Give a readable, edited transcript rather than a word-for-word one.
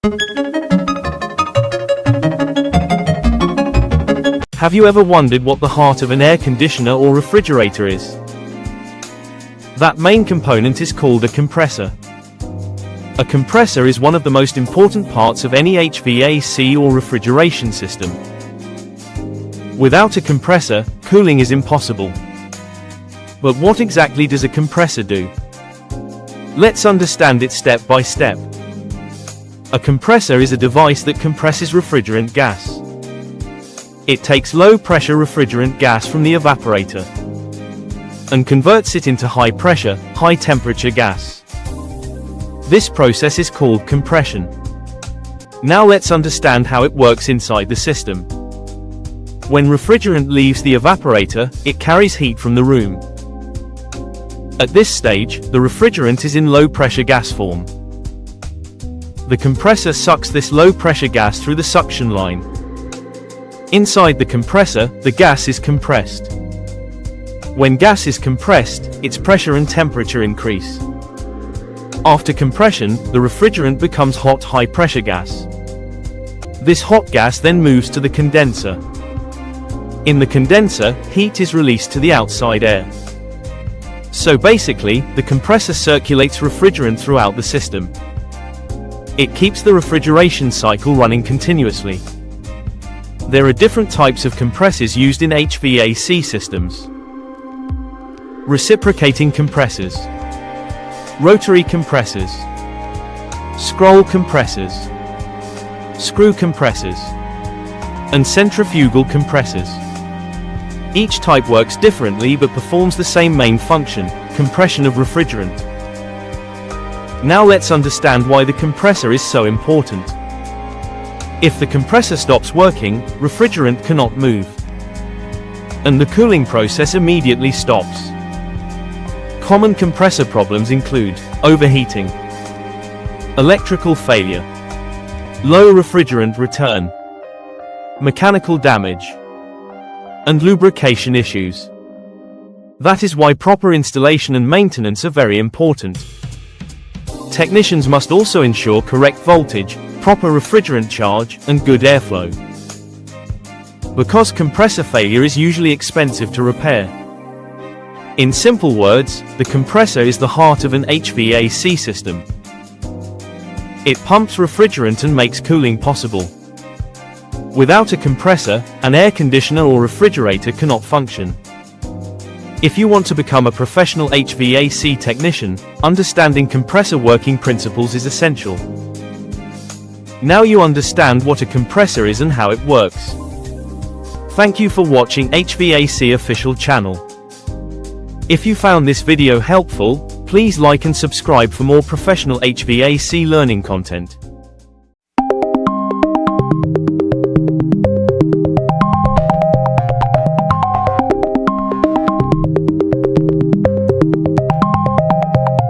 Have you ever wondered what the heart of an air conditioner or refrigerator is? That main component is called a compressor. A compressor is one of the most important parts of any HVAC or refrigeration system. Without a compressor, cooling is impossible. But what exactly does a compressor do? Let's understand it step by step. A compressor is a device that compresses refrigerant gas. It takes low-pressure refrigerant gas from the evaporator and converts it into high-pressure, high-temperature gas. This process is called compression. Now let's understand how it works inside the system. When refrigerant leaves the evaporator, it carries heat from the room. At this stage, the refrigerant is in low-pressure gas form. The compressor sucks this low-pressure gas through the suction line. Inside the compressor, the gas is compressed. When gas is compressed, its pressure and temperature increase. After compression, the refrigerant becomes hot high-pressure gas. This hot gas then moves to the condenser. In the condenser, heat is released to the outside air. So basically, the compressor circulates refrigerant throughout the system. It keeps the refrigeration cycle running continuously. There are different types of compressors used in HVAC systems. Reciprocating compressors, rotary compressors, scroll compressors, screw compressors, and centrifugal compressors. Each type works differently but performs the same main function, compression of refrigerant. Now let's understand why the compressor is so important. If the compressor stops working, refrigerant cannot move, and the cooling process immediately stops. Common compressor problems include overheating, electrical failure, low refrigerant return, mechanical damage, and lubrication issues. That is why proper installation and maintenance are very important. Technicians must also ensure correct voltage, proper refrigerant charge, and good airflow. Because compressor failure is usually expensive to repair. In simple words, the compressor is the heart of an HVAC system. It pumps refrigerant and makes cooling possible. Without a compressor, an air conditioner or refrigerator cannot function. If you want to become a professional HVAC technician, understanding compressor working principles is essential. Now you understand what a compressor is and how it works. Thank you for watching HVAC official channel. If you found this video helpful, please like and subscribe for more professional HVAC learning content.